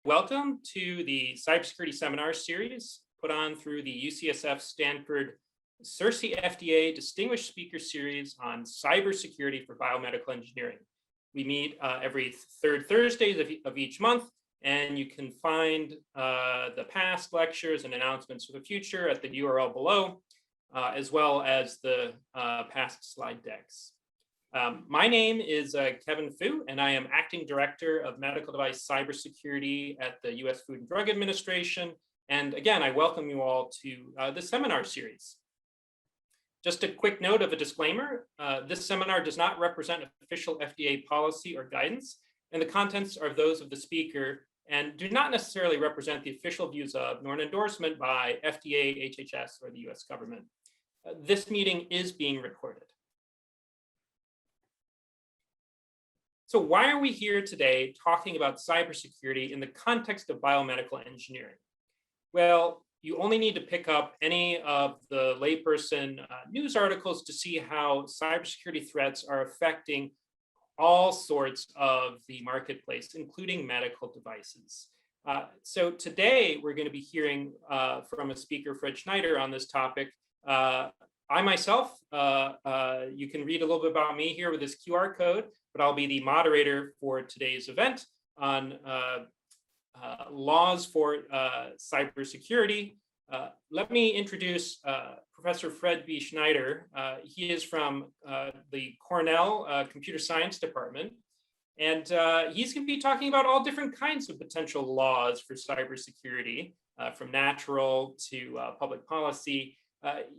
Welcome to the Cybersecurity Seminar Series put on through the UCSF-Stanford CERSI FDA Distinguished Speaker Series on Cybersecurity for Biomedical Engineering. We meet every third Thursday of each month, and you can find the past lectures and announcements for the future at the URL below, as well as the past slide decks. My name is Kevin Fu, and I am Acting Director of Medical Device Cybersecurity at the U.S. Food and Drug Administration. And again, I welcome you all to this seminar series. Just a quick note of a disclaimer, this seminar does not represent official FDA policy or guidance, and the contents are those of the speaker and do not necessarily represent the official views of nor an endorsement by FDA, HHS, or the U.S. government. This meeting is being recorded. So why are we here today talking about cybersecurity in the context of biomedical engineering? Well, you only need to pick up any of the layperson news articles to see how cybersecurity threats are affecting all sorts of the marketplace, including medical devices. So today we're going to be hearing from a speaker, Fred Schneider, on this topic. I myself, you can read a little bit about me here with this QR code, but I'll be the moderator for today's event on laws for cybersecurity. Let me introduce Professor Fred B. Schneider. He is from the Cornell Computer Science Department, and he's going to be talking about all different kinds of potential laws for cybersecurity, from natural to public policy.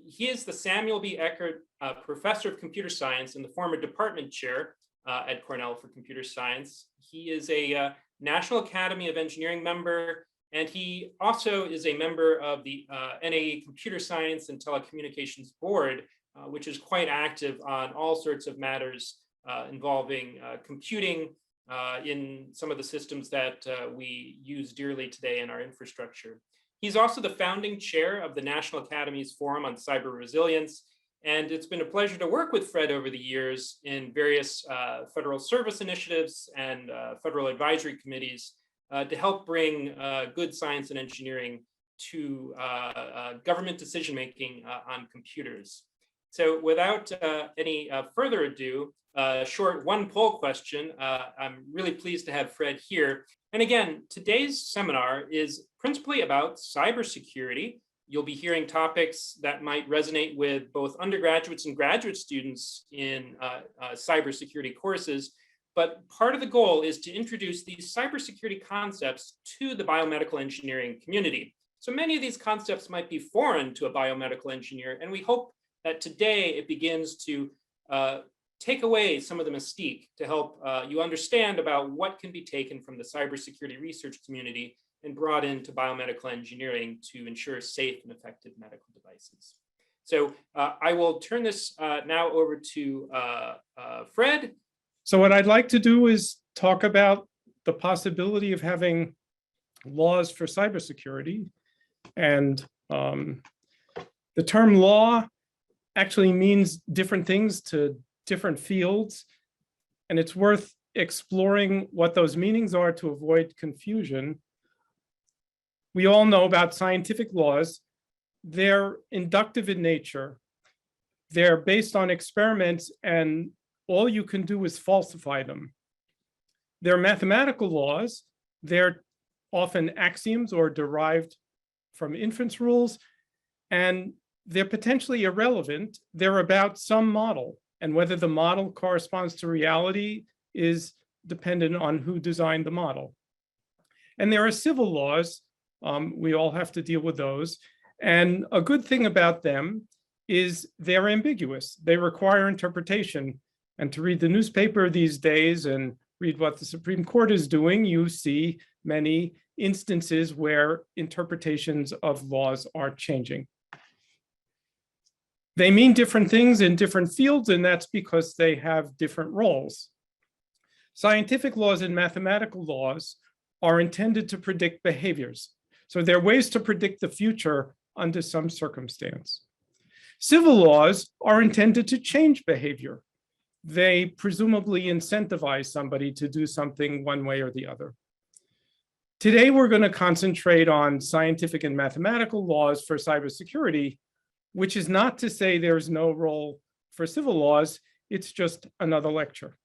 He is the Samuel B. Eckert Professor of Computer Science and the former department chair at Cornell for Computer Science. He is a National Academy of Engineering member, and he also is a member of the NAE Computer Science and Telecommunications Board, which is quite active on all sorts of matters involving computing in some of the systems that we use dearly today in our infrastructure. He's also the founding chair of the National Academy's Forum on Cyber Resilience, and it's been a pleasure to work with Fred over the years in various federal service initiatives and federal advisory committees to help bring good science and engineering to government decision-making on computers. So without any further ado, short one poll question. I'm really pleased to have Fred here. And again, today's seminar is principally about cybersecurity. You'll be hearing topics that might resonate with both undergraduates and graduate students in cybersecurity courses. But part of the goal is to introduce these cybersecurity concepts to the biomedical engineering community. So many of these concepts might be foreign to a biomedical engineer, and we hope that today it begins to take away some of the mystique to help you understand about what can be taken from the cybersecurity research community and brought into biomedical engineering to ensure safe and effective medical devices. So I will turn this now over to Fred. So what I'd like to do is talk about the possibility of having laws for cybersecurity. And the term law actually means different things to different fields. And it's worth exploring what those meanings are to avoid confusion. We all know about scientific laws. They're inductive in nature. They're based on experiments, and all you can do is falsify them. They're mathematical laws. They're often axioms or derived from inference rules, and they're potentially irrelevant. They're about some model, and whether the model corresponds to reality is dependent on who designed the model. And there are civil laws. We all have to deal with those. And a good thing about them is they're ambiguous. They require interpretation. And to read the newspaper these days and read what the Supreme Court is doing, you see many instances where interpretations of laws are changing. They mean different things in different fields, and that's because they have different roles. Scientific laws and mathematical laws are intended to predict behaviors. So they're ways to predict the future under some circumstance. Civil laws are intended to change behavior. They presumably incentivize somebody to do something one way or the other. Today, we're going to concentrate on scientific and mathematical laws for cybersecurity, which is not to say there's no role for civil laws. It's just another lecture.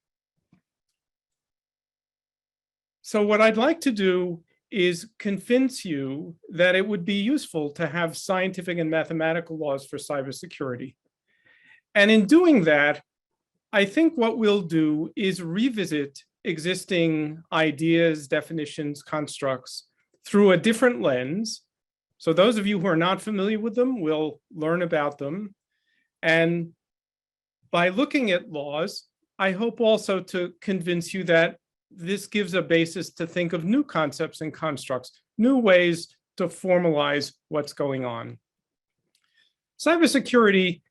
So what I'd like to do is convince you that it would be useful to have scientific and mathematical laws for cybersecurity. And in doing that, I think what we'll do is revisit existing ideas, definitions, constructs through a different lens. So those of you who are not familiar with them will learn about them. And by looking at laws, I hope also to convince you that this gives a basis to think of new concepts and constructs, new ways to formalize what's going on. Cybersecurity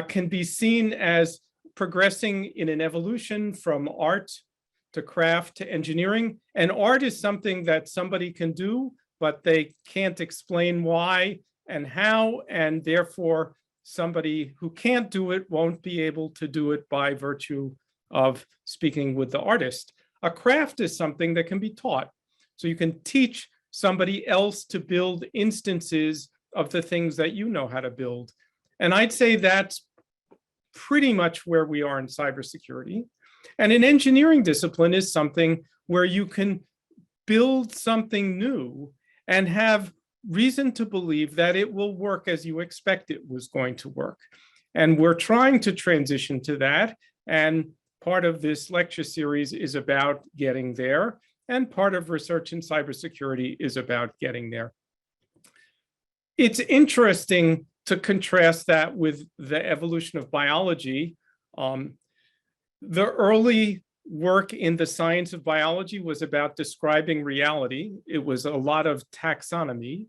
can be seen as progressing in an evolution from art to craft to engineering. And art is something that somebody can do, but they can't explain why and how, and therefore somebody who can't do it won't be able to do it by virtue of speaking with the artist. A craft is something that can be taught. So you can teach somebody else to build instances of the things that you know how to build. And I'd say that's pretty much where we are in cybersecurity. And an engineering discipline is something where you can build something new and have reason to believe that it will work as you expect it was going to work. And we're trying to transition to that. And part of this lecture series is about getting there. And part of research in cybersecurity is about getting there. It's interesting to contrast that with the evolution of biology. The early work in the science of biology was about describing reality. It was a lot of taxonomy.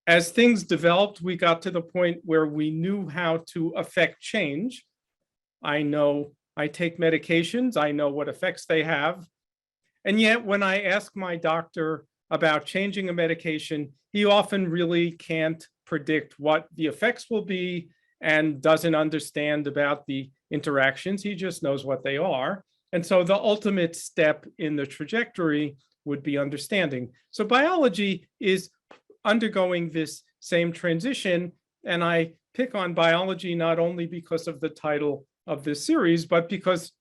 As things developed, we got to the point where we knew how to affect change. I take medications, I know what effects they have. And yet when I ask my doctor about changing a medication, he often really can't predict what the effects will be and doesn't understand about the interactions. He just knows what they are. And so the ultimate step in the trajectory would be understanding. So biology is undergoing this same transition. And I pick on biology not only because of the title of this series, but because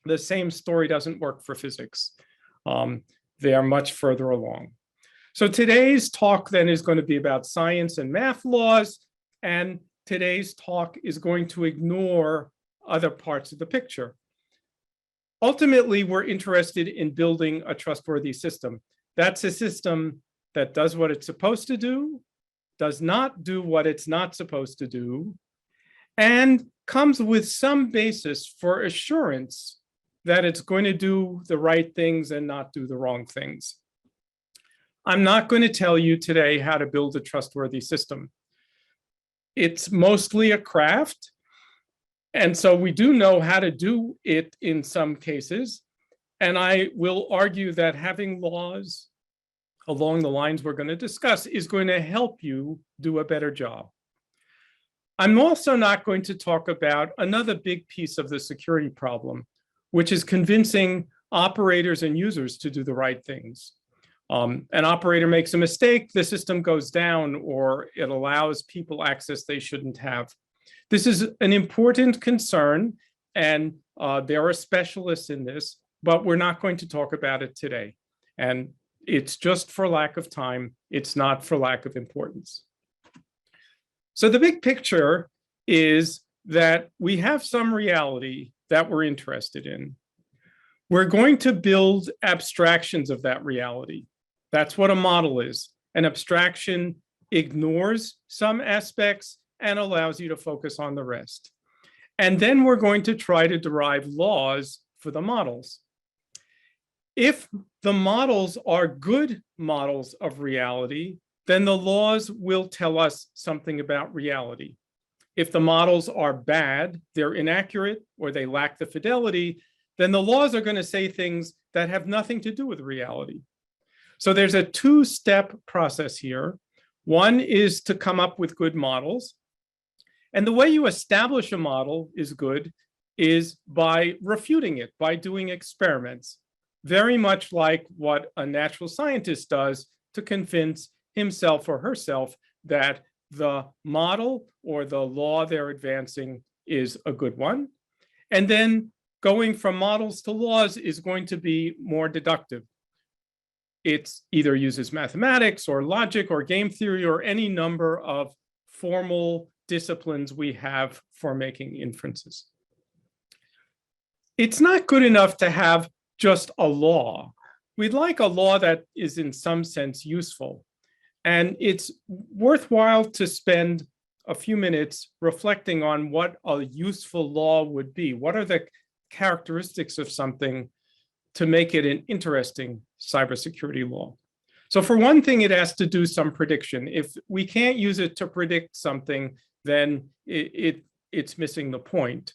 the same story doesn't work for physics. They are much further along. So today's talk then is going to be about science and math laws, and today's talk is going to ignore other parts of the picture. Ultimately, we're interested in building a trustworthy system. That's a system that does what it's supposed to do, does not do what it's not supposed to do, and comes with some basis for assurance that it's going to do the right things and not do the wrong things. I'm not going to tell you today how to build a trustworthy system. It's mostly a craft. And so we do know how to do it in some cases. And I will argue that having laws along the lines we're going to discuss is going to help you do a better job. I'm also not going to talk about another big piece of the security problem, which is convincing operators and users to do the right things. An operator makes a mistake, the system goes down, or it allows people access they shouldn't have. This is an important concern, and there are specialists in this, but we're not going to talk about it today. And it's just for lack of time. It's not for lack of importance. So the big picture is that we have some reality that we're interested in. We're going to build abstractions of that reality. That's what a model is. An abstraction ignores some aspects and allows you to focus on the rest. And then we're going to try to derive laws for the models. If the models are good models of reality, then the laws will tell us something about reality. If the models are bad, they're inaccurate, or they lack the fidelity, then the laws are going to say things that have nothing to do with reality. So there's a two-step process here. One is to come up with good models. And the way you establish a model is good is by refuting it, by doing experiments. very much like what a natural scientist does to convince himself or herself that the model or the law they're advancing is a good one. And then going from models to laws is going to be more deductive. It either uses mathematics or logic or game theory or any number of formal disciplines we have for making inferences. It's not good enough to have just a law. We'd like a law that is in some sense useful. And it's worthwhile to spend a few minutes reflecting on what a useful law would be. What are the characteristics of something to make it an interesting cybersecurity law? So for one thing, it has to do some prediction. If we can't use it to predict something, then it's missing the point.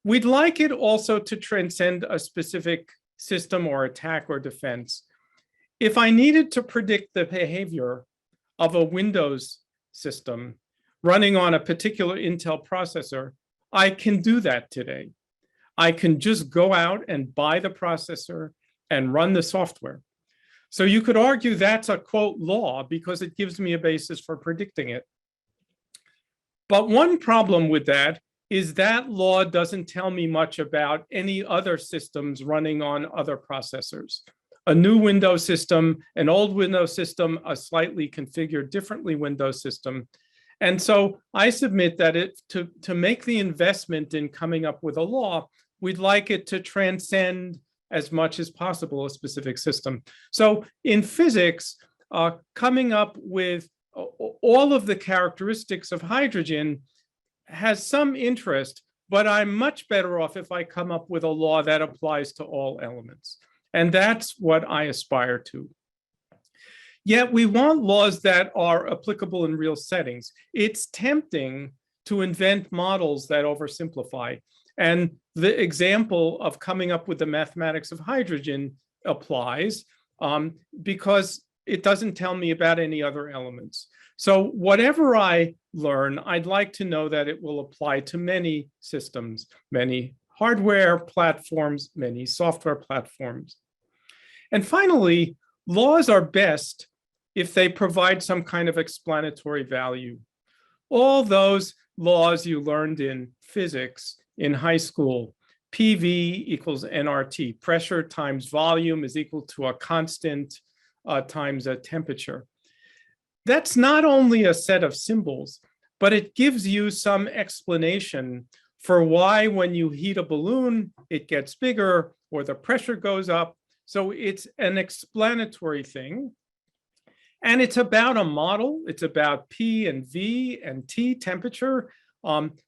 We'd like it also to transcend a specific system or attack or defense. If I needed to predict the behavior of a Windows system running on a particular Intel processor, I can do that today. I can just go out and buy the processor and run the software. So you could argue that's a quote law because it gives me a basis for predicting it. But one problem with that is that law doesn't tell me much about any other systems running on other processors. A new Windows system, an old Windows system, a slightly configured differently Windows system. And so I submit that to make the investment in coming up with a law, we'd like it to transcend as much as possible a specific system. So in physics, coming up with all of the characteristics of hydrogen has some interest, but I'm much better off if I come up with a law that applies to all elements. And that's what I aspire to. Yet we want laws that are applicable in real settings. It's tempting to invent models that oversimplify. And the example of coming up with the mathematics of hydrogen applies because it doesn't tell me about any other elements. So whatever I learn, I'd like to know that it will apply to many systems, many hardware platforms, many software platforms. And finally, laws are best if they provide some kind of explanatory value. All those laws you learned in physics in high school, PV equals nRT, pressure times volume is equal to a constant times a temperature. That's not only a set of symbols, but it gives you some explanation for why when you heat a balloon, it gets bigger or the pressure goes up. So it's an explanatory thing. And it's about a model. It's about P and V and T temperature,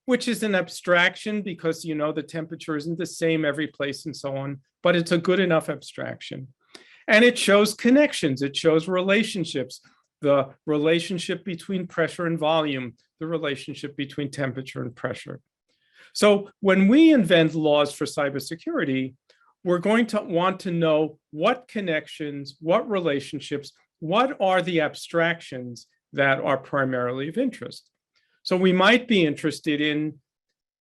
which is an abstraction because you know the temperature isn't the same every place and so on, but it's a good enough abstraction. And it shows connections. It shows relationships, the relationship between pressure and volume, the relationship between temperature and pressure. So when we invent laws for cybersecurity, we're going to want to know what connections, what relationships, what are the abstractions that are primarily of interest. So we might be interested in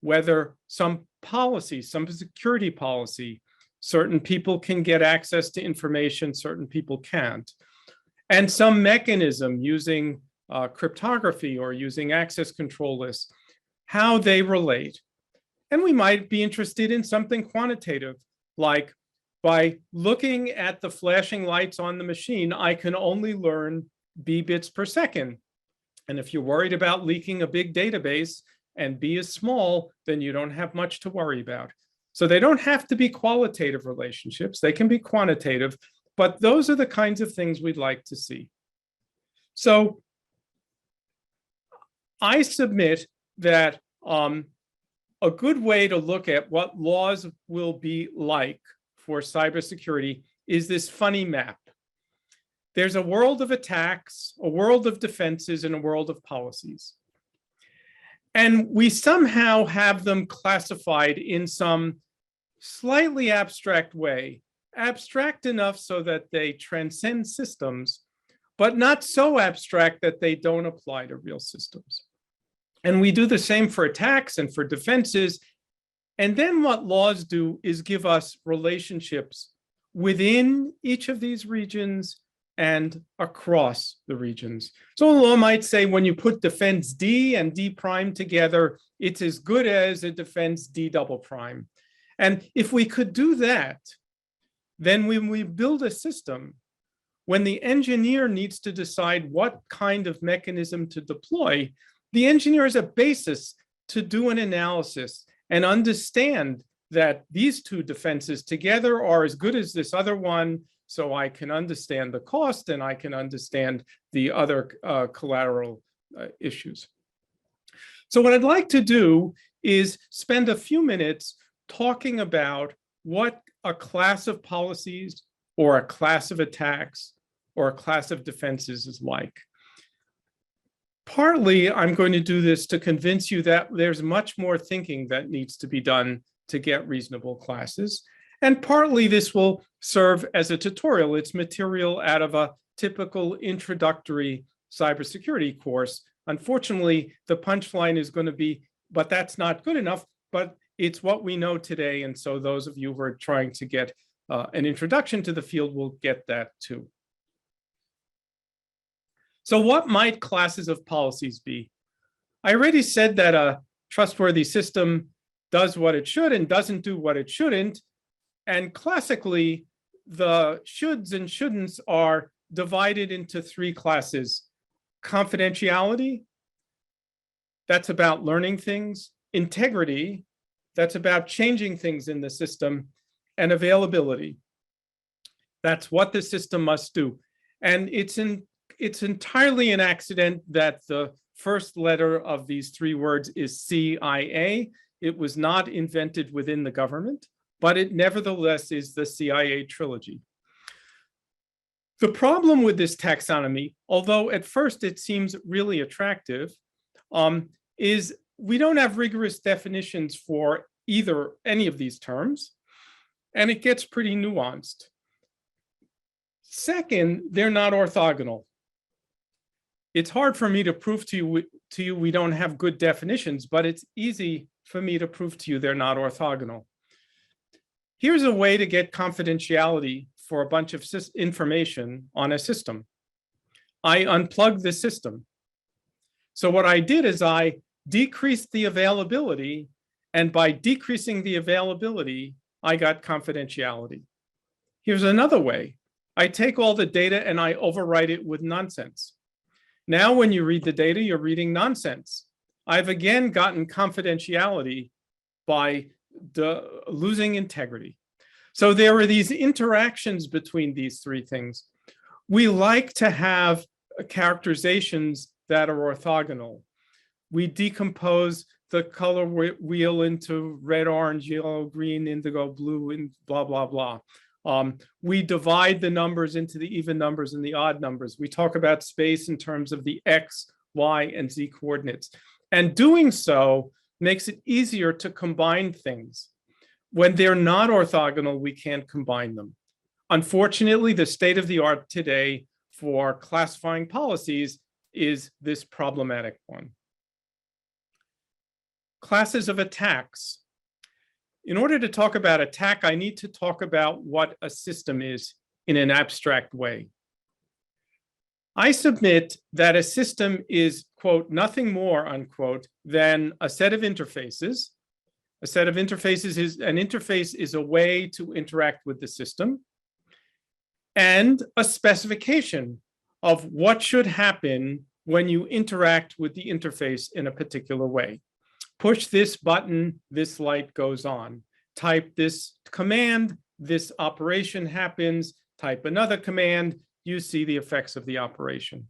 whether some policy, some security policy, certain people can get access to information, certain people can't. And some mechanism using cryptography or using access control lists, how they relate. And we might be interested in something quantitative, like by looking at the flashing lights on the machine, I can only learn B bits per second. And if you're worried about leaking a big database and B is small, then you don't have much to worry about. So they don't have to be qualitative relationships. They can be quantitative, but those are the kinds of things we'd like to see. So I submit that a good way to look at what laws will be like for cybersecurity is this funny map. There's a world of attacks, a world of defenses, and a world of policies. And we somehow have them classified in some slightly abstract way, abstract enough so that they transcend systems, but not so abstract that they don't apply to real systems. And we do the same for attacks and for defenses. And then what laws do is give us relationships within each of these regions and across the regions. So a law might say when you put defense D and D prime together, it's as good as a defense D double prime. And if we could do that, then when we build a system, when the engineer needs to decide what kind of mechanism to deploy, the engineer has a basis to do an analysis and understand that these two defenses together are as good as this other one, so I can understand the cost and I can understand the other collateral issues. So what I'd like to do is spend a few minutes talking about what a class of policies or a class of attacks or a class of defenses is like. Partly, I'm going to do this to convince you that there's much more thinking that needs to be done to get reasonable classes. And partly this will serve as a tutorial. It's material out of a typical introductory cybersecurity course. Unfortunately, the punchline is going to be, but that's not good enough, but it's what we know today. And so those of you who are trying to get an introduction to the field will get that too. So what might classes of policies be? I already said that a trustworthy system does what it should and doesn't do what it shouldn't. And classically, the shoulds and shouldn'ts are divided into three classes. Confidentiality, that's about learning things. Integrity, that's about changing things in the system. And availability, that's what the system must do. And it's entirely an accident that the first letter of these three words is CIA. It was not invented within the government, but it nevertheless is the CIA trilogy. The problem with this taxonomy, although at first it seems really attractive, is we don't have rigorous definitions for any of these terms, and it gets pretty nuanced. Second, they're not orthogonal. It's hard for me to prove to you we don't have good definitions, but it's easy for me to prove to you they're not orthogonal. Here's a way to get confidentiality for a bunch of information on a system. I unplugged the system. So what I did is I decreased the availability, and by decreasing the availability, I got confidentiality. Here's another way. I take all the data and I overwrite it with nonsense. Now, when you read the data, you're reading nonsense. I've again gotten confidentiality by losing integrity. So there are these interactions between these three things. We like to have characterizations that are orthogonal. We decompose the color wheel into red, orange, yellow, green, indigo, blue, and blah, blah, blah. We divide the numbers into the even numbers and the odd numbers. We talk about space in terms of the X, Y, and Z coordinates. And doing so makes it easier to combine things. When they're not orthogonal, we can't combine them. Unfortunately, the state of the art today for classifying policies is this problematic one. Classes of attacks. In order to talk about attack, I need to talk about what a system is in an abstract way. I submit that a system is, quote, nothing more, unquote, than a set of interfaces. A set of interfaces is, an interface is a way to interact with the system, and a specification of what should happen when you interact with the interface in a particular way. Push this button, this light goes on. Type this command, this operation happens. Type another command, you see the effects of the operation.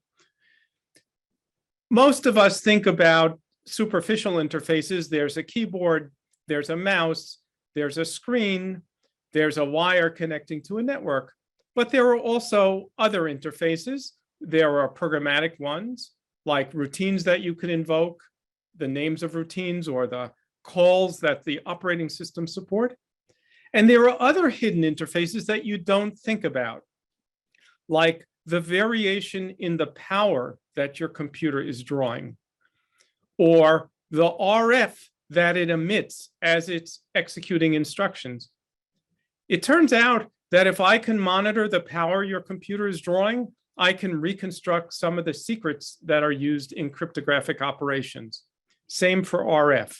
Most of us think about superficial interfaces. There's a keyboard, there's a mouse, there's a screen, there's a wire connecting to a network. But there are also other interfaces. There are programmatic ones, like routines that you could invoke, the names of routines or the calls that the operating system support. And there are other hidden interfaces that you don't think about, like the variation in the power that your computer is drawing, or the RF that it emits as it's executing instructions. It turns out that if I can monitor the power your computer is drawing, I can reconstruct some of the secrets that are used in cryptographic operations. Same for RF.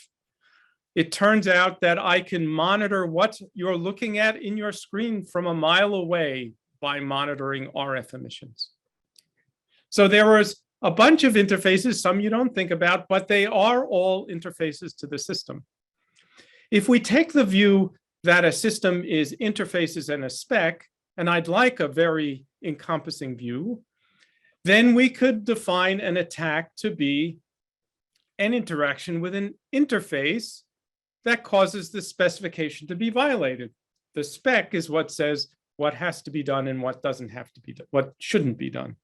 It turns out that I can monitor what you're looking at in your screen from a mile away by monitoring RF emissions. So there was a bunch of interfaces, some you don't think about, but they are all interfaces to the system. If we take the view that a system is interfaces and a spec, and I'd like a very encompassing view, then we could define an attack to be an interaction with an interface that causes the specification to be violated. The spec is what says what has to be done and what doesn't have to be done, what shouldn't be done.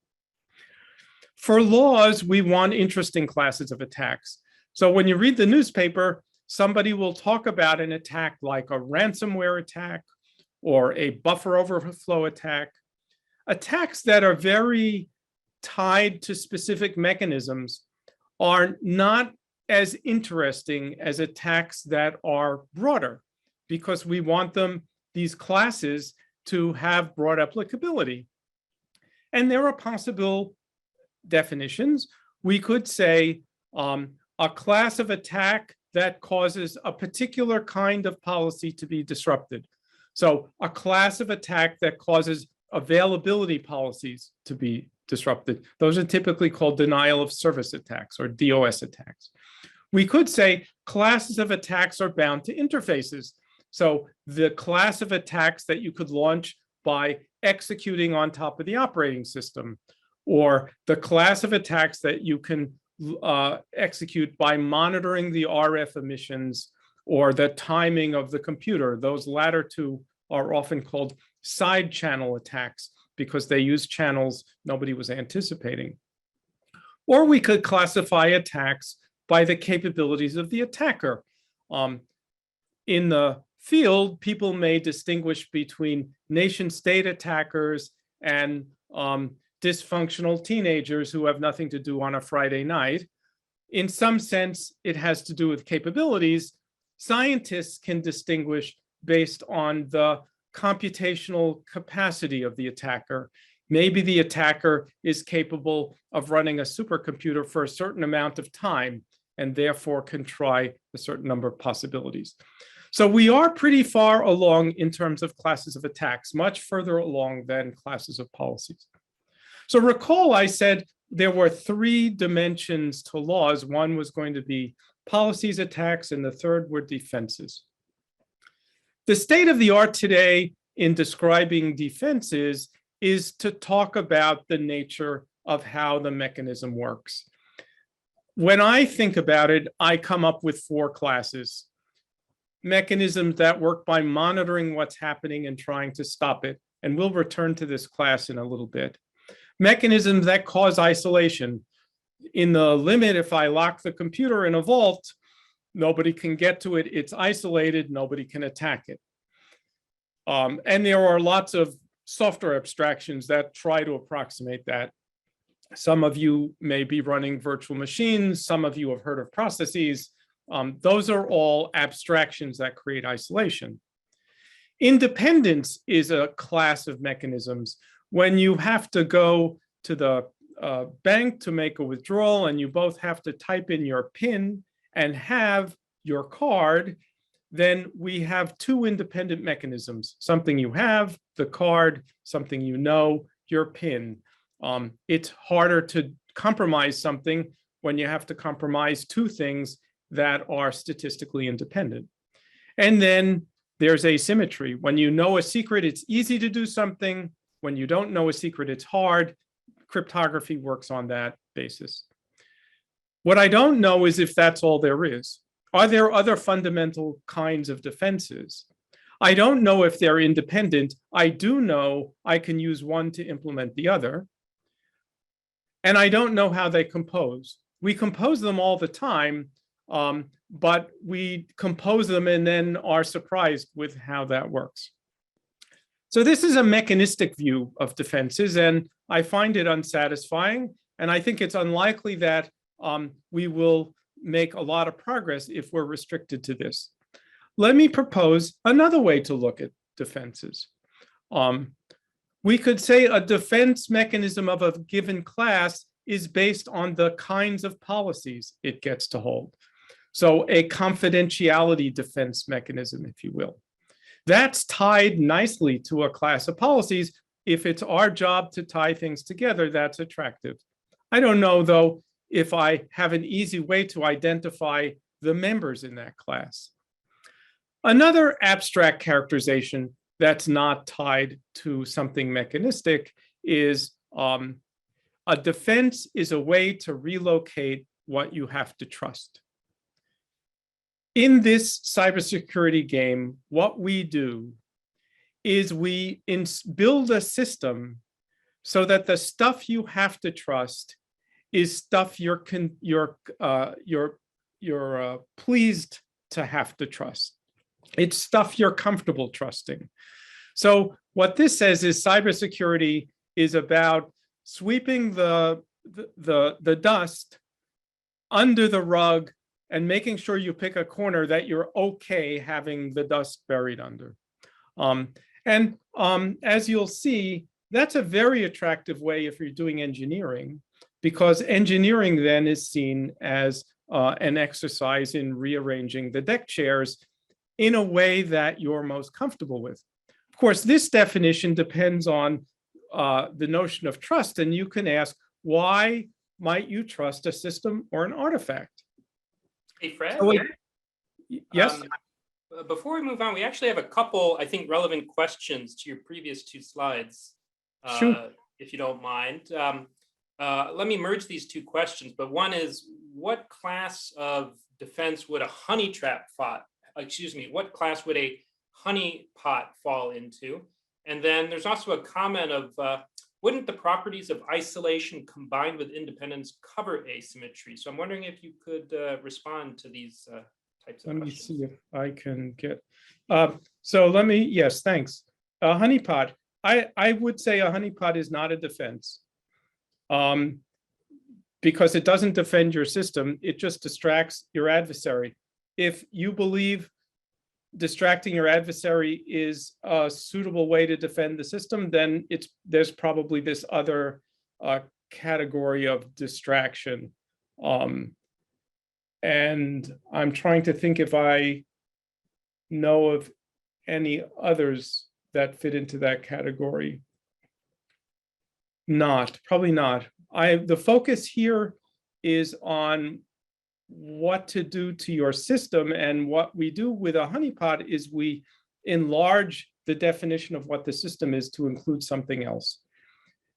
For laws, we want interesting classes of attacks. So when you read the newspaper, somebody will talk about an attack like a ransomware attack or a buffer overflow attack. Attacks that are very tied to specific mechanisms are not as interesting as attacks that are broader, because we want them, these classes, to have broad applicability. And there are possible definitions. We could say a class of attack that causes a particular kind of policy to be disrupted. So a class of attack that causes availability policies to be disrupted. Those are typically called denial of service attacks or DOS attacks. We could say classes of attacks are bound to interfaces. So the class of attacks that you could launch by executing on top of the operating system, or the class of attacks that you can execute by monitoring the RF emissions or the timing of the computer. Those latter two are often called side channel attacks because they use channels nobody was anticipating. Or we could classify attacks by the capabilities of the attacker. In the field, people may distinguish between nation-state attackers and dysfunctional teenagers who have nothing to do on a Friday night. In some sense, it has to do with capabilities. Scientists can distinguish based on the computational capacity of the attacker. Maybe the attacker is capable of running a supercomputer for a certain amount of time and therefore can try a certain number of possibilities. So we are pretty far along in terms of classes of attacks, much further along than classes of policies. So recall I said there were 3 dimensions to laws. One was going to be policies, attacks, and the third were defenses. The state of the art today in describing defenses is to talk about the nature of how the mechanism works. When I think about it, I come up with 4 classes. Mechanisms that work by monitoring what's happening and trying to stop it. And we'll return to this class in a little bit. Mechanisms that cause isolation. In the limit, if I lock the computer in a vault, nobody can get to it. It's isolated. Nobody can attack it. And there are lots of software abstractions that try to approximate that. Some of you may be running virtual machines. Some of you have heard of processes. Those are all abstractions that create isolation. Independence is a class of mechanisms. When you have to go to the bank to make a withdrawal and you both have to type in your PIN and have your card, then we have 2 independent mechanisms. Something you have, the card, something you know, your PIN. It's harder to compromise something when you have to compromise 2 things that are statistically independent. And then there's asymmetry. When you know a secret, it's easy to do something. When you don't know a secret, it's hard. Cryptography works on that basis. What I don't know is if that's all there is. Are there other fundamental kinds of defenses? I don't know if they're independent. I do know I can use one to implement the other. And I don't know how they compose. We compose them all the time, but we compose them and then are surprised with how that works. So this is a mechanistic view of defenses, and I find it unsatisfying. And I think it's unlikely that we will make a lot of progress if we're restricted to this. Let me propose another way to look at defenses. We could say a defense mechanism of a given class is based on the kinds of policies it gets to hold. So a confidentiality defense mechanism, if you will. That's tied nicely to a class of policies. If it's our job to tie things together, that's attractive. I don't know, though, if I have an easy way to identify the members in that class. Another abstract characterization that's not tied to something mechanistic is a defense is a way to relocate what you have to trust. In this cybersecurity game, what we do is we build a system so that the stuff you have to trust is stuff you're pleased to have to trust. It's stuff you're comfortable trusting. So what this says is cybersecurity is about sweeping the dust under the rug and making sure you pick a corner that you're okay having the dust buried under. As you'll see, that's a very attractive way if you're doing engineering, because engineering then is seen as an exercise in rearranging the deck chairs in a way that you're most comfortable with. Of course, this definition depends on the notion of trust, and you can ask, why might you trust a system or an artifact? Hey, Fred? Yes? Before we move on, we actually have a couple, I think, relevant questions to your previous two slides, Sure. if you don't mind. Let me merge these two questions, but one is, what class of defense would a honey trap what class would a honeypot fall into? And then there's also a comment of, wouldn't the properties of isolation combined with independence cover asymmetry? So I'm wondering if you could respond to these types of questions. Let me see if I can get, yes, thanks. A honeypot, I would say a honeypot is not a defense because it doesn't defend your system, it just distracts your adversary. If you believe distracting your adversary is a suitable way to defend the system, then there's probably this other category of distraction. And I'm trying to think if I know of any others that fit into that category. Probably not. The focus here is on what to do to your system, and what we do with a honeypot is we enlarge the definition of what the system is to include something else.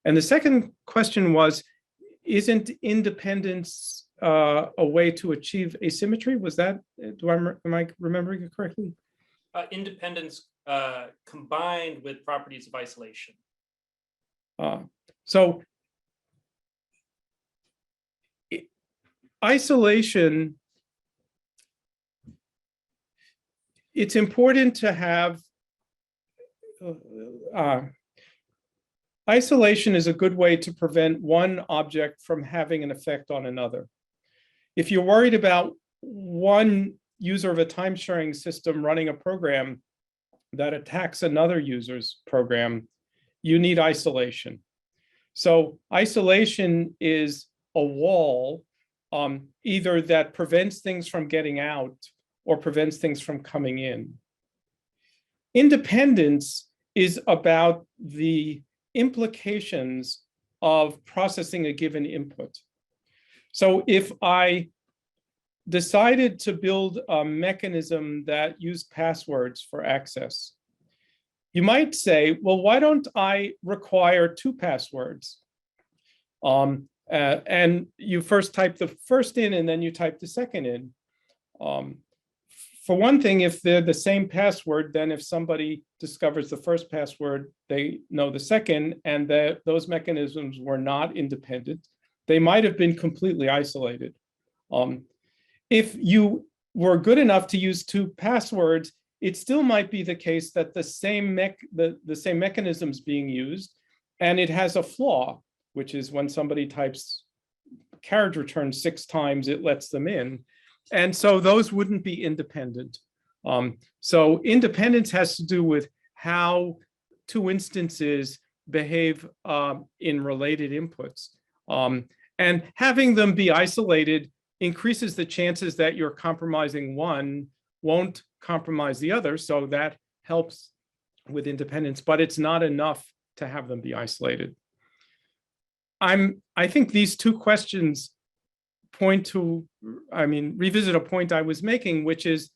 And the second question was, isn't independence a way to achieve asymmetry? Was that, am I remembering it correctly? Independence combined with properties of isolation. So isolation, it's important to have, isolation is a good way to prevent one object from having an effect on another. If you're worried about one user of a time-sharing system running a program that attacks another user's program, you need isolation. So isolation is a wall either that prevents things from getting out or prevents things from coming in. Independence is about the implications of processing a given input. So if I decided to build a mechanism that used passwords for access, you might say, well, why don't I require 2 passwords? And you first type the first in and then you type the second in. For one thing, if they're the same password, then if somebody discovers the first password, they know the second, and that those mechanisms were not independent. They might have been completely isolated. If you were good enough to use 2 passwords, it still might be the case that the same mechanism is being used, and it has a flaw, which is when somebody types carriage return 6 times, it lets them in. And so those wouldn't be independent. So independence has to do with how 2 instances behave in related inputs. And having them be isolated increases the chances that you're compromising one won't compromise the other. So that helps with independence, but it's not enough to have them be isolated. I think these 2 questions point to, revisit a point I was making, which is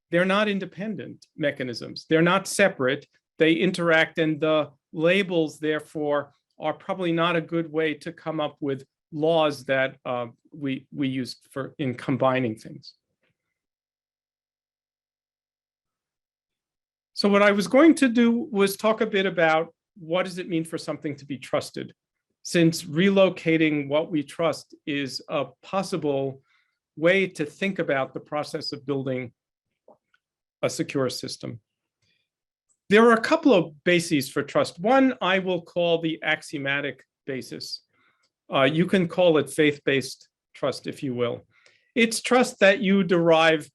they're not independent mechanisms. They're not separate. They interact, and the labels, therefore, are probably not a good way to come up with laws that we use in combining things. So what I was going to do was talk a bit about what does it mean for something to be trusted, since relocating what we trust is a possible way to think about the process of building a secure system. There are a couple of bases for trust. One I will call the axiomatic basis. You can call it faith-based trust, if you will. It's trust that you derive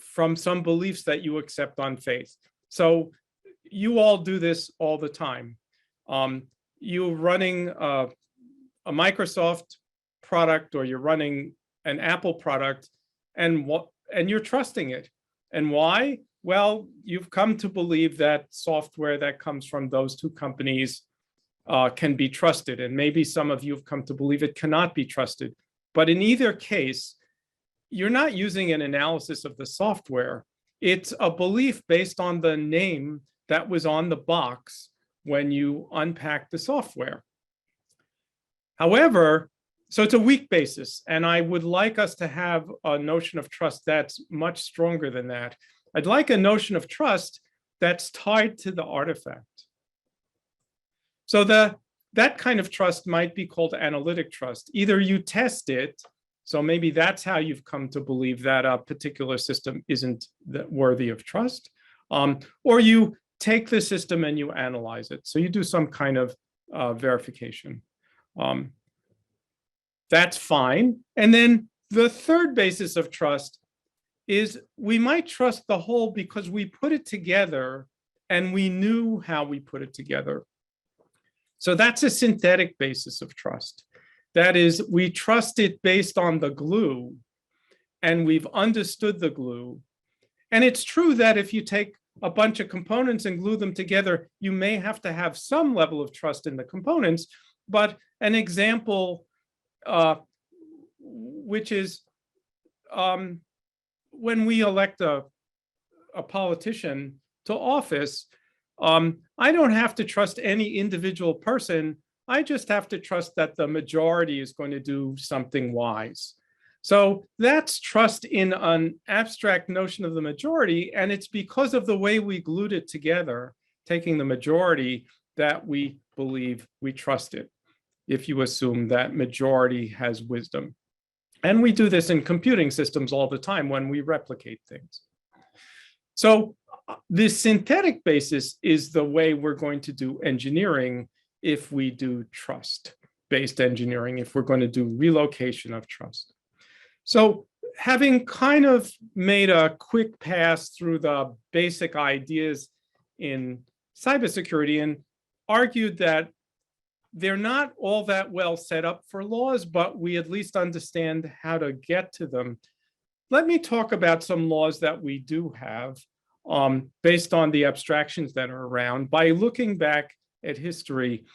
from some beliefs that you accept on faith. So you all do this all the time. You're running a Microsoft product, or you're running an Apple product, and you're trusting it. And why? Well, you've come to believe that software that comes from those 2 companies can be trusted. And maybe some of you have come to believe it cannot be trusted. But in either case, you're not using an analysis of the software. It's a belief based on the name that was on the box when you unpack the software. However, so it's a weak basis, and I would like us to have a notion of trust that's much stronger than that. I'd like a notion of trust that's tied to the artifact. So that kind of trust might be called analytic trust. Either you test it, so maybe that's how you've come to believe that a particular system isn't worthy of trust, or you take the system and you analyze it. So you do some kind of verification. That's fine. And then the third basis of trust is we might trust the whole because we put it together and we knew how we put it together. So that's a synthetic basis of trust. That is, we trust it based on the glue, and we've understood the glue. And it's true that if you take a bunch of components and glue them together, you may have to have some level of trust in the components. But an example, which is when we elect a politician to office, I don't have to trust any individual person. I just have to trust that the majority is going to do something wise. So that's trust in an abstract notion of the majority, and it's because of the way we glued it together, taking the majority, that we believe we trust it, if you assume that majority has wisdom. And we do this in computing systems all the time when we replicate things. So this synthetic basis is the way we're going to do engineering if we do trust-based engineering, if we're going to do relocation of trust. So having kind of made a quick pass through the basic ideas in cybersecurity and argued that they're not all that well set up for laws, but we at least understand how to get to them. Let me talk about some laws that we do have based on the abstractions that are around by looking back at history.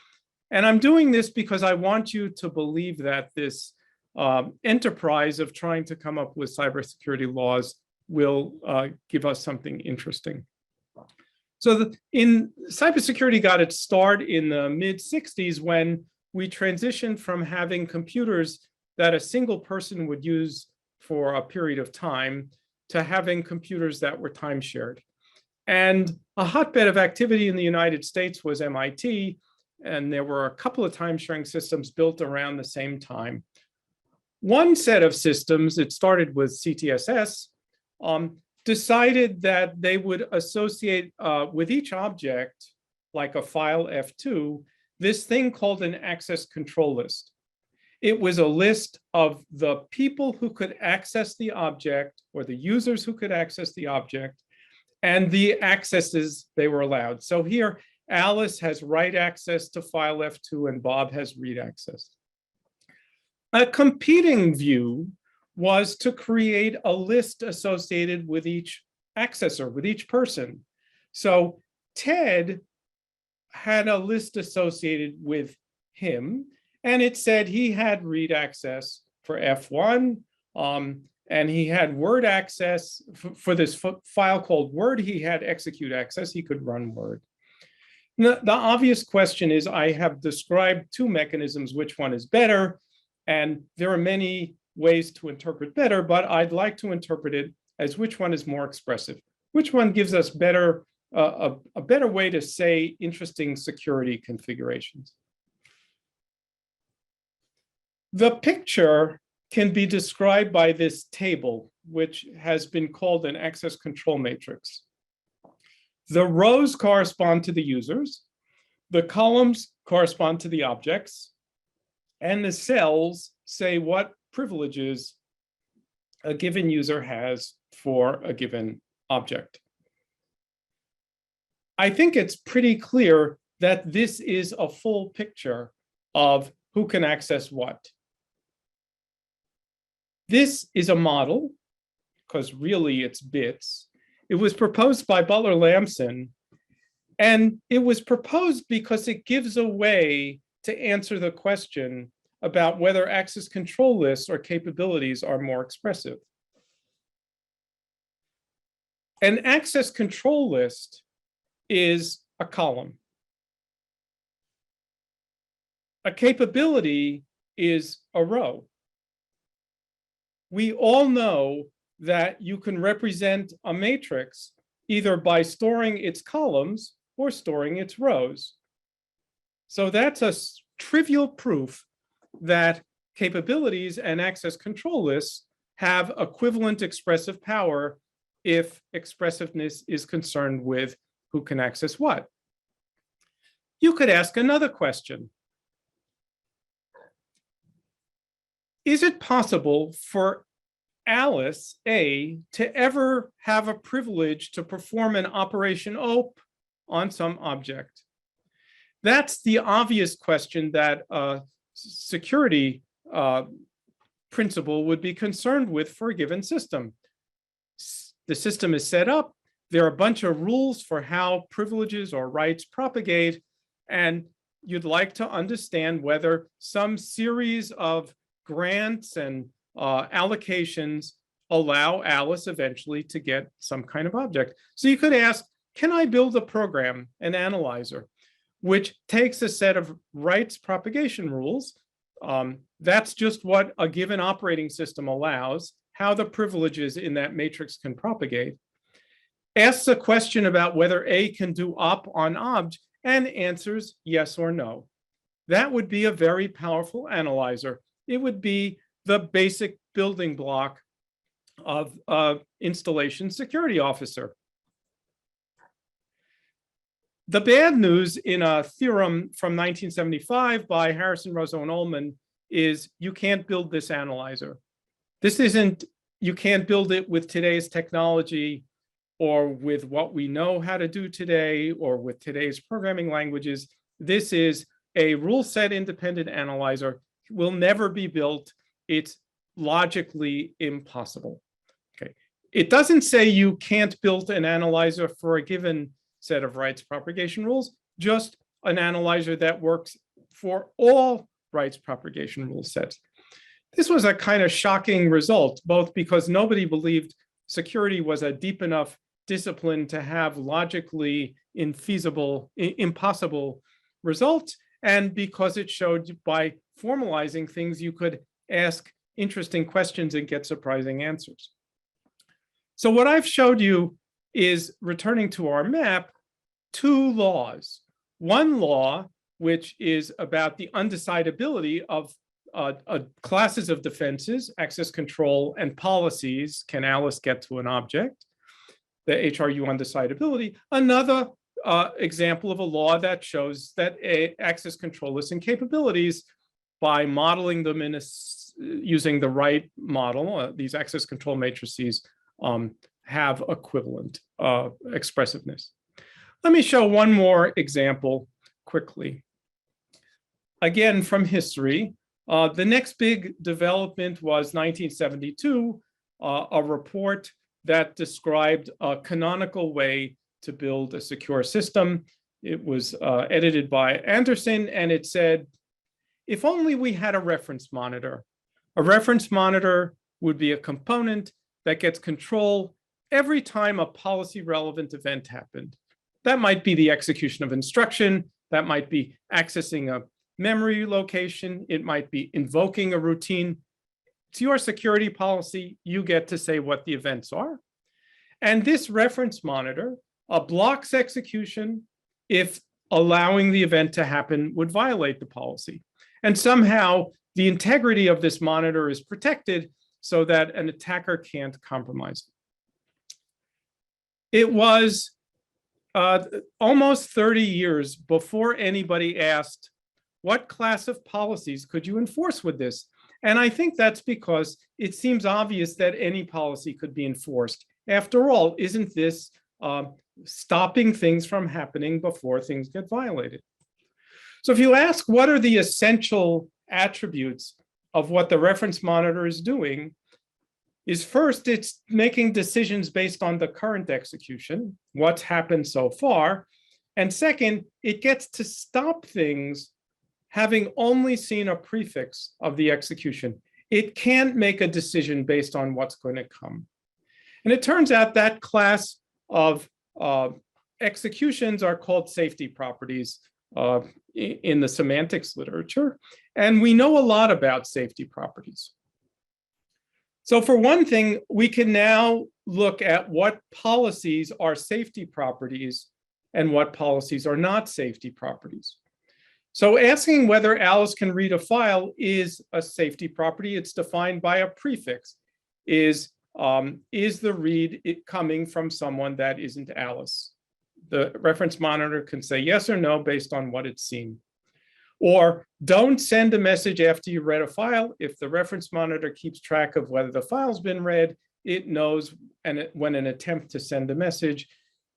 And I'm doing this because I want you to believe that this enterprise of trying to come up with cybersecurity laws will give us something interesting. So cybersecurity got its start in the mid-60s when we transitioned from having computers that a single person would use for a period of time to having computers that were time shared. And a hotbed of activity in the United States was MIT, and there were a couple of time sharing systems built around the same time. One set of systems, it started with CTSS, decided that they would associate with each object, like a file F2, this thing called an access control list. It was a list of the people who could access the object, or the users who could access the object, and the accesses they were allowed. So here, Alice has write access to file F2 and Bob has read access. A competing view was to create a list associated with each accessor, with each person. So Ted had a list associated with him, and it said he had read access for F1, and he had Word access for this file called Word. He had execute access. He could run Word. The obvious question is, I have described two mechanisms, which one is better? And there are many ways to interpret better, but I'd like to interpret it as which one is more expressive, which one gives us better, a better way to say interesting security configurations. The picture can be described by this table, which has been called an access control matrix. The rows correspond to the users, the columns correspond to the objects, and the cells say what privileges a given user has for a given object. I think it's pretty clear that this is a full picture of who can access what. This is a model, because really it's bits. It was proposed by Butler Lamson, and it was proposed because it gives a way to answer the question about whether access control lists or capabilities are more expressive. An access control list is a column. A capability is a row. We all know that you can represent a matrix either by storing its columns or storing its rows. So that's a trivial proof that capabilities and access control lists have equivalent expressive power if expressiveness is concerned with who can access what. You could ask another question. Is it possible for Alice A to ever have a privilege to perform an operation OP on some object? That's the obvious question that security principle would be concerned with for a given system. The system is set up. There are a bunch of rules for how privileges or rights propagate, and you'd like to understand whether some series of grants and allocations allow Alice eventually to get some kind of object. So you could ask, can I build a program, an analyzer, which takes a set of rights propagation rules? That's just what a given operating system allows, how the privileges in that matrix can propagate. Asks a question about whether A can do op on obj and answers yes or no. That would be a very powerful analyzer. It would be the basic building block of installation security officer. The bad news in a theorem from 1975 by Harrison, Rosso, and Ullman is you can't build this analyzer. This isn't, you can't build it with today's technology or with what we know how to do today or with today's programming languages. This is a rule set independent analyzer. It will never be built. It's logically impossible. Okay. It doesn't say you can't build an analyzer for a given set of rights propagation rules, just an analyzer that works for all rights propagation rule sets. This was a kind of shocking result, both because nobody believed security was a deep enough discipline to have logically impossible results, and because it showed by formalizing things, you could ask interesting questions and get surprising answers. So what I've showed you is, returning to our map, two laws. One law, which is about the undecidability of classes of defenses, access control, and policies. Can Alice get to an object? The HRU undecidability. Another example of a law that shows that access control lists and capabilities by modeling them using the right model, these access control matrices have equivalent expressiveness. Let me show one more example quickly. Again, from history, the next big development was 1972, a report that described a canonical way to build a secure system. It was edited by Anderson, and it said, if only we had a reference monitor. A reference monitor would be a component that gets control every time a policy-relevant event happened. That might be the execution of instruction. That might be accessing a memory location. It might be invoking a routine. It's your security policy. You get to say what the events are. And this reference monitor blocks execution if allowing the event to happen would violate the policy. And somehow the integrity of this monitor is protected so that an attacker can't compromise it. It was almost 30 years before anybody asked, what class of policies could you enforce with this? And I think that's because it seems obvious that any policy could be enforced. After all, isn't this stopping things from happening before things get violated? So if you ask what are the essential attributes of what the reference monitor is doing, is first, it's making decisions based on the current execution, what's happened so far. And second, it gets to stop things having only seen a prefix of the execution. It can't make a decision based on what's going to come. And it turns out that class of executions are called safety properties in the semantics literature. And we know a lot about safety properties. So for one thing, we can now look at what policies are safety properties and what policies are not safety properties. So asking whether Alice can read a file is a safety property. It's defined by a prefix. Is the read coming from someone that isn't Alice? The reference monitor can say yes or no based on what it's seen. Or don't send a message after you read a file. If the reference monitor keeps track of whether the file's been read, it knows when an attempt to send a message,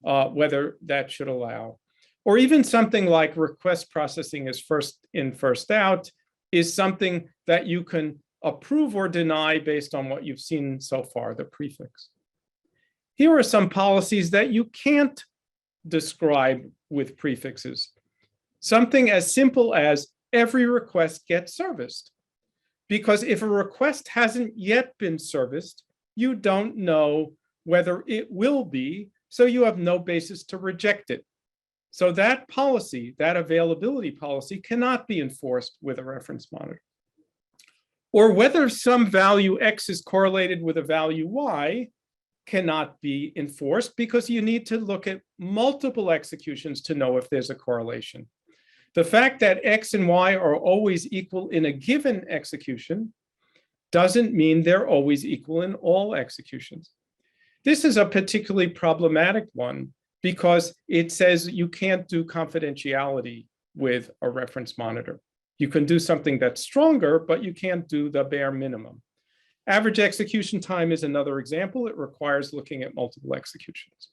whether that should allow. Or even something like request processing is first in, first out is something that you can approve or deny based on what you've seen so far, the prefix. Here are some policies that you can't describe with prefixes. Something as simple as every request gets serviced. Because if a request hasn't yet been serviced, you don't know whether it will be, so you have no basis to reject it. So that policy, that availability policy, cannot be enforced with a reference monitor. Or whether some value X is correlated with a value Y cannot be enforced because you need to look at multiple executions to know if there's a correlation. The fact that X and Y are always equal in a given execution doesn't mean they're always equal in all executions. This is a particularly problematic one because it says you can't do confidentiality with a reference monitor. You can do something that's stronger, but you can't do the bare minimum. Average execution time is another example. It requires looking at multiple executions.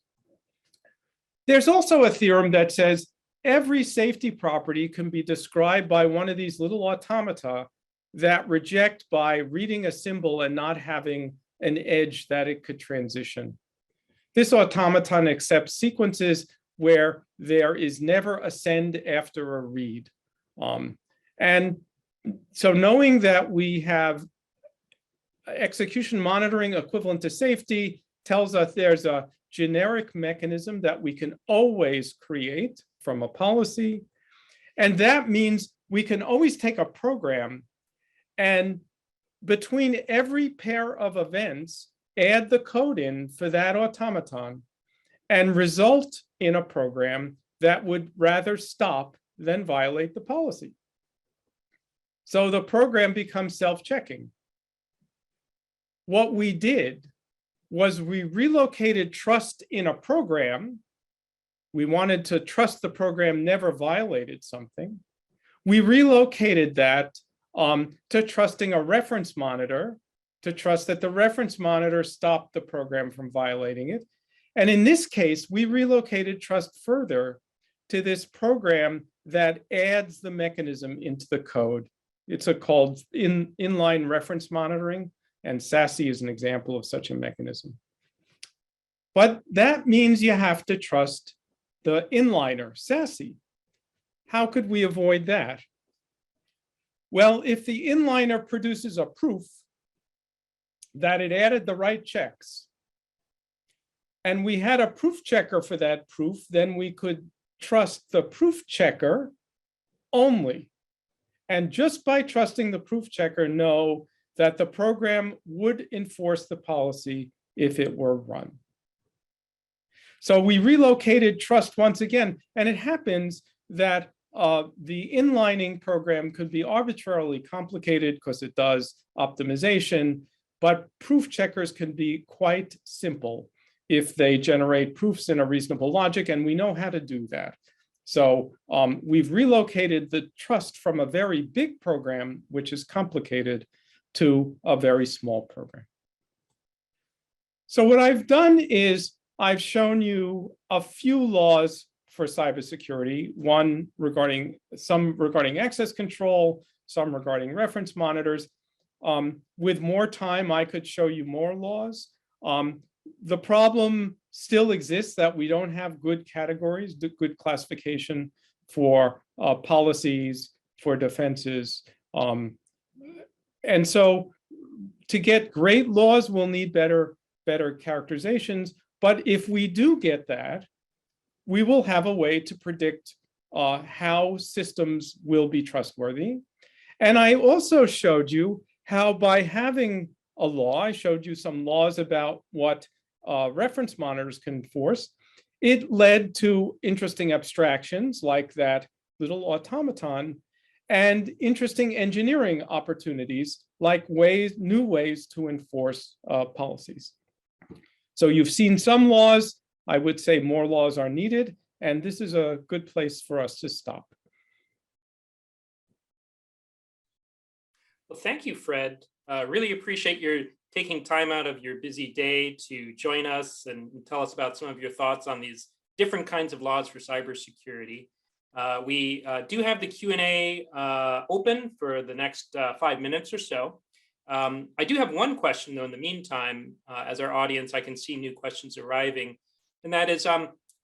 There's also a theorem that says every safety property can be described by one of these little automata that reject by reading a symbol and not having an edge that it could transition. This automaton accepts sequences where there is never a send after a read. And so knowing that we have execution monitoring equivalent to safety tells us there's a generic mechanism that we can always create from a policy. And that means we can always take a program and between every pair of events, add the code in for that automaton and result in a program that would rather stop than violate the policy. So the program becomes self-checking. What we did was we relocated trust in a program. We wanted to trust the program never violated something. We relocated that to trusting a reference monitor, to trust that the reference monitor stopped the program from violating it. And in this case, we relocated trust further to this program that adds the mechanism into the code. It's called inline reference monitoring, and SASE is an example of such a mechanism. But that means you have to trust the inliner, SASE. How could we avoid that? Well, if the inliner produces a proof that it added the right checks, and we had a proof checker for that proof, then we could trust the proof checker only. And just by trusting the proof checker, know that the program would enforce the policy if it were run. So we relocated trust once again, and it happens that the inlining program could be arbitrarily complicated because it does optimization, but proof checkers can be quite simple if they generate proofs in a reasonable logic, and we know how to do that. So we've relocated the trust from a very big program, which is complicated, to a very small program. So what I've done is I've shown you a few laws for cybersecurity, some regarding access control, some regarding reference monitors. With more time, I could show you more laws. The problem still exists that we don't have good categories, good classification for policies, for defenses. And so to get great laws, we'll need better characterizations. But if we do get that, we will have a way to predict how systems will be trustworthy. And I also showed you how by having a law, I showed you some laws about what reference monitors can enforce. It led to interesting abstractions like that little automaton and interesting engineering opportunities like new ways to enforce policies. So you've seen some laws. I would say more laws are needed, and this is a good place for us to stop. Well, thank you, Fred. Really appreciate your taking time out of your busy day to join us and tell us about some of your thoughts on these different kinds of laws for cybersecurity. We do have the Q&A open for the next 5 minutes or so. I do have one question, though, in the meantime, as our audience, I can see new questions arriving, and that is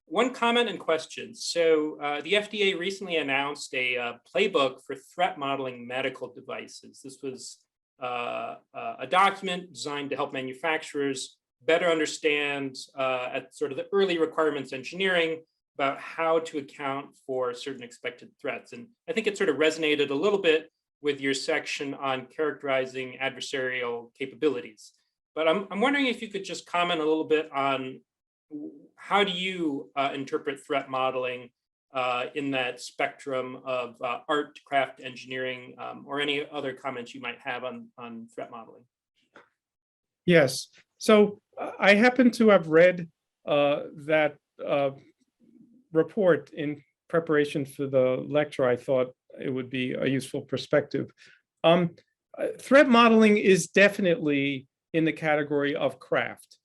one comment and question. So the FDA recently announced a playbook for threat modeling medical devices. This was a document designed to help manufacturers better understand at sort of the early requirements engineering about how to account for certain expected threats. And I think it sort of resonated a little bit with your section on characterizing adversarial capabilities. But I'm wondering if you could just comment a little bit on how do you interpret threat modeling in that spectrum of art to craft engineering, or any other comments you might have on threat modeling? Yes. So I happen to have read that report in preparation for the lecture. I thought it would be a useful perspective. Threat modeling is definitely in the category of craft.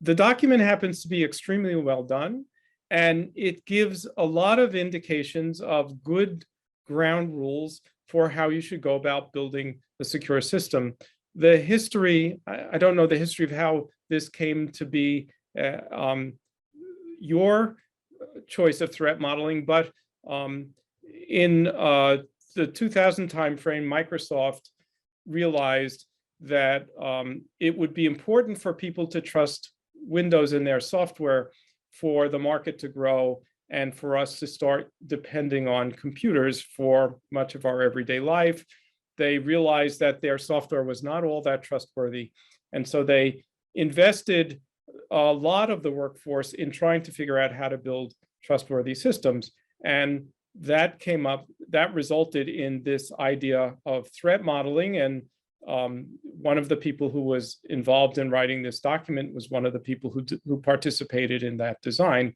The document happens to be extremely well done, and it gives a lot of indications of good ground rules for how you should go about building a secure system. The history, I don't know the history of how this came to be your choice of threat modeling, but in the 2000 timeframe, Microsoft realized that it would be important for people to trust Windows in their software for the market to grow and for us to start depending on computers for much of our everyday life. They realized that their software was not all that trustworthy. And so they invested a lot of the workforce in trying to figure out how to build trustworthy systems. And that came up, that resulted in this idea of threat modeling. And one of the people who was involved in writing this document was one of the people who participated in that design.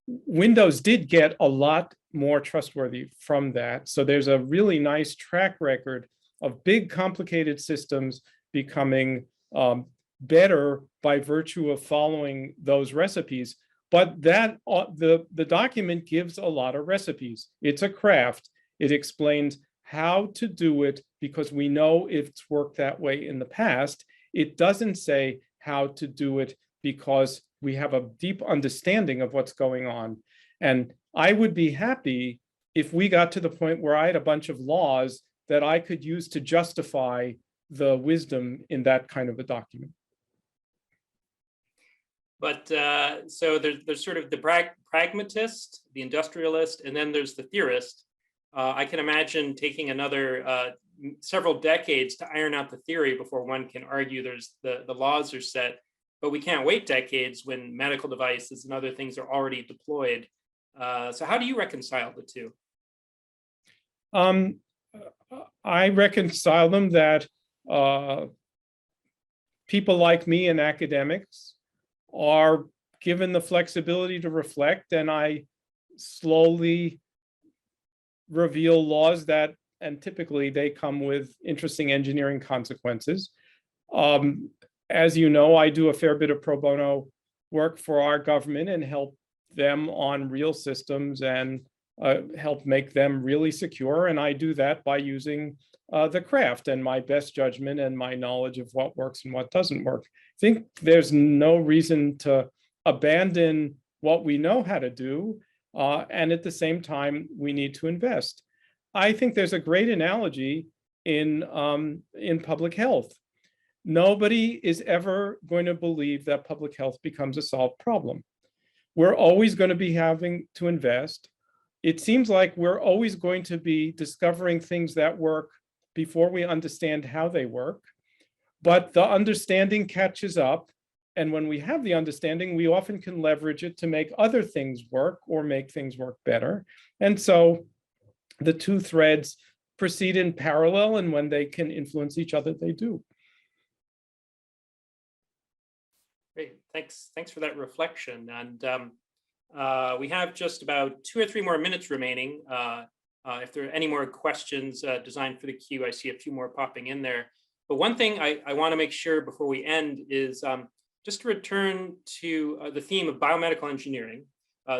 Windows did get a lot more trustworthy from that. So there's a really nice track record of big complicated systems becoming better by virtue of following those recipes. But that the document gives a lot of recipes. It's a craft. It explains how to do it because we know it's worked that way in the past. It doesn't say how to do it because we have a deep understanding of what's going on. And I would be happy if we got to the point where I had a bunch of laws that I could use to justify the wisdom in that kind of a document. But so there's sort of the pragmatist, the industrialist, and then there's the theorist. I can imagine taking another several decades to iron out the theory before one can argue there's the laws are set, but we can't wait decades when medical devices and other things are already deployed. So how do you reconcile the two? I reconcile them that people like me and academics are given the flexibility to reflect, and I slowly reveal laws that, and typically they come with interesting engineering consequences. As you know, I do a fair bit of pro bono work for our government and help them on real systems and help make them really secure. And I do that by using the craft and my best judgment and my knowledge of what works and what doesn't work. I think there's no reason to abandon what we know how to do. And at the same time, we need to invest. I think there's a great analogy in public health. Nobody is ever going to believe that public health becomes a solved problem. We're always going to be having to invest. It seems like we're always going to be discovering things that work before we understand how they work. But the understanding catches up. And when we have the understanding, we often can leverage it to make other things work or make things work better. And so the two threads proceed in parallel, and when they can influence each other, they do. Great, thanks for that reflection. And we have just about 2 or 3 more minutes remaining. If there are any more questions designed for the queue, I see a few more popping in there. But one thing I want to make sure before we end is just to return to the theme of biomedical engineering.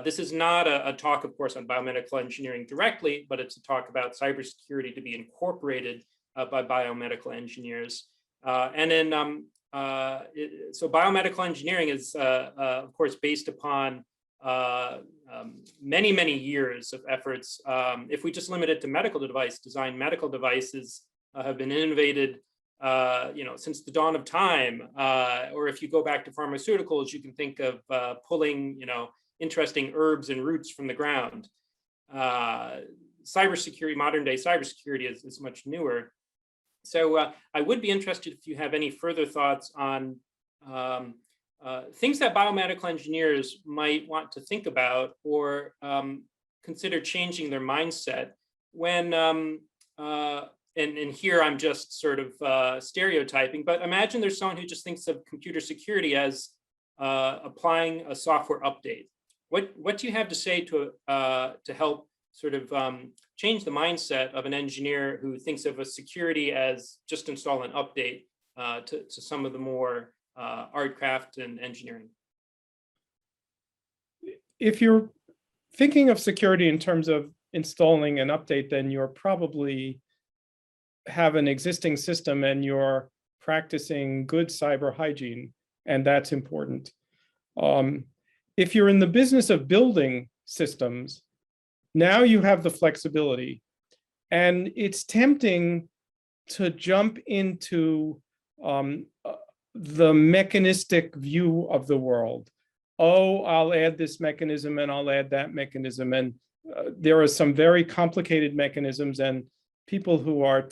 This is not a talk, of course, on biomedical engineering directly, but it's a talk about cybersecurity to be incorporated by biomedical engineers. So biomedical engineering is, of course, based upon many years of efforts. If we just limit it to medical device design, medical devices have been innovated since the dawn of time. Or if you go back to pharmaceuticals, you can think of pulling interesting herbs and roots from the ground. Cybersecurity, modern day cybersecurity is much newer. So I would be interested if you have any further thoughts on things that biomedical engineers might want to think about or consider changing their mindset when, and here I'm just sort of stereotyping, but imagine there's someone who just thinks of computer security as applying a software update. What do you have to say to help sort of change the mindset of an engineer who thinks of a security as just install an update to some of the more art, craft, and engineering? If you're thinking of security in terms of installing an update, then you're probably have an existing system and you're practicing good cyber hygiene, and that's important. If you're in the business of building systems, now you have the flexibility, and it's tempting to jump into the mechanistic view of the world. Oh, I'll add this mechanism and I'll add that mechanism. And there are some very complicated mechanisms, and people who are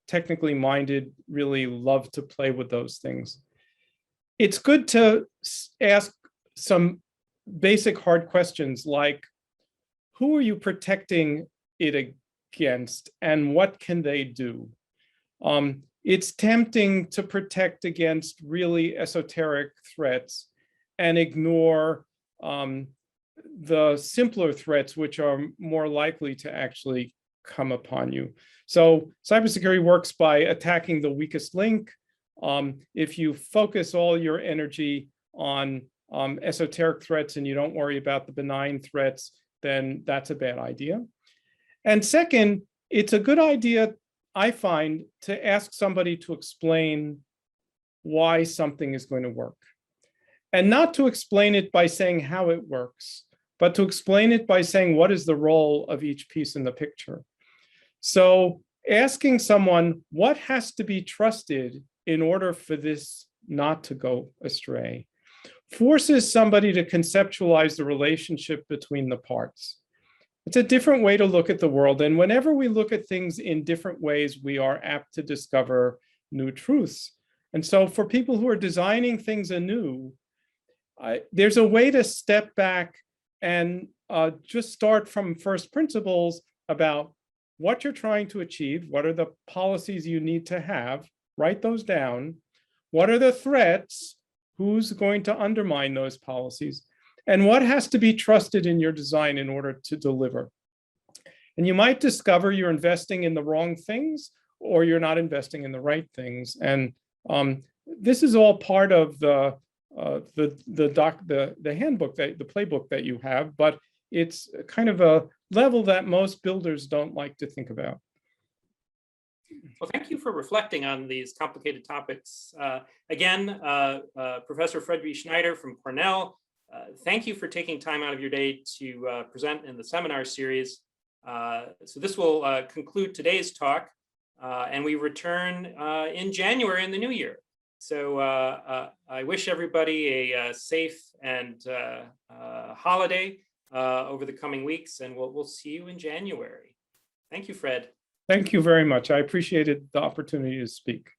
technically minded really love to play with those things. It's good to ask some basic hard questions like, who are you protecting it against and what can they do? It's tempting to protect against really esoteric threats and ignore the simpler threats, which are more likely to actually come upon you. So cybersecurity works by attacking the weakest link. If you focus all your energy on esoteric threats and you don't worry about the benign threats, then that's a bad idea. And second, it's a good idea, I find, to ask somebody to explain why something is going to work. And not to explain it by saying how it works, but to explain it by saying what is the role of each piece in the picture. So asking someone what has to be trusted in order for this not to go astray forces somebody to conceptualize the relationship between the parts. It's a different way to look at the world. And whenever we look at things in different ways, we are apt to discover new truths. And so for people who are designing things anew, there's a way to step back and just start from first principles about what you're trying to achieve, what are the policies you need to have, write those down, what are the threats, who's going to undermine those policies, and what has to be trusted in your design in order to deliver. And you might discover you're investing in the wrong things or you're not investing in the right things. And this is all part of the handbook, the playbook that you have, but it's kind of a level that most builders don't like to think about. Well, thank you for reflecting on these complicated topics. Again, Professor Fred B. Schneider from Cornell, thank you for taking time out of your day to present in the seminar series. So this will conclude today's talk, and we return in January in the new year. So I wish everybody a safe and holiday over the coming weeks, and we'll see you in January. Thank you, Fred. Thank you very much. I appreciated the opportunity to speak.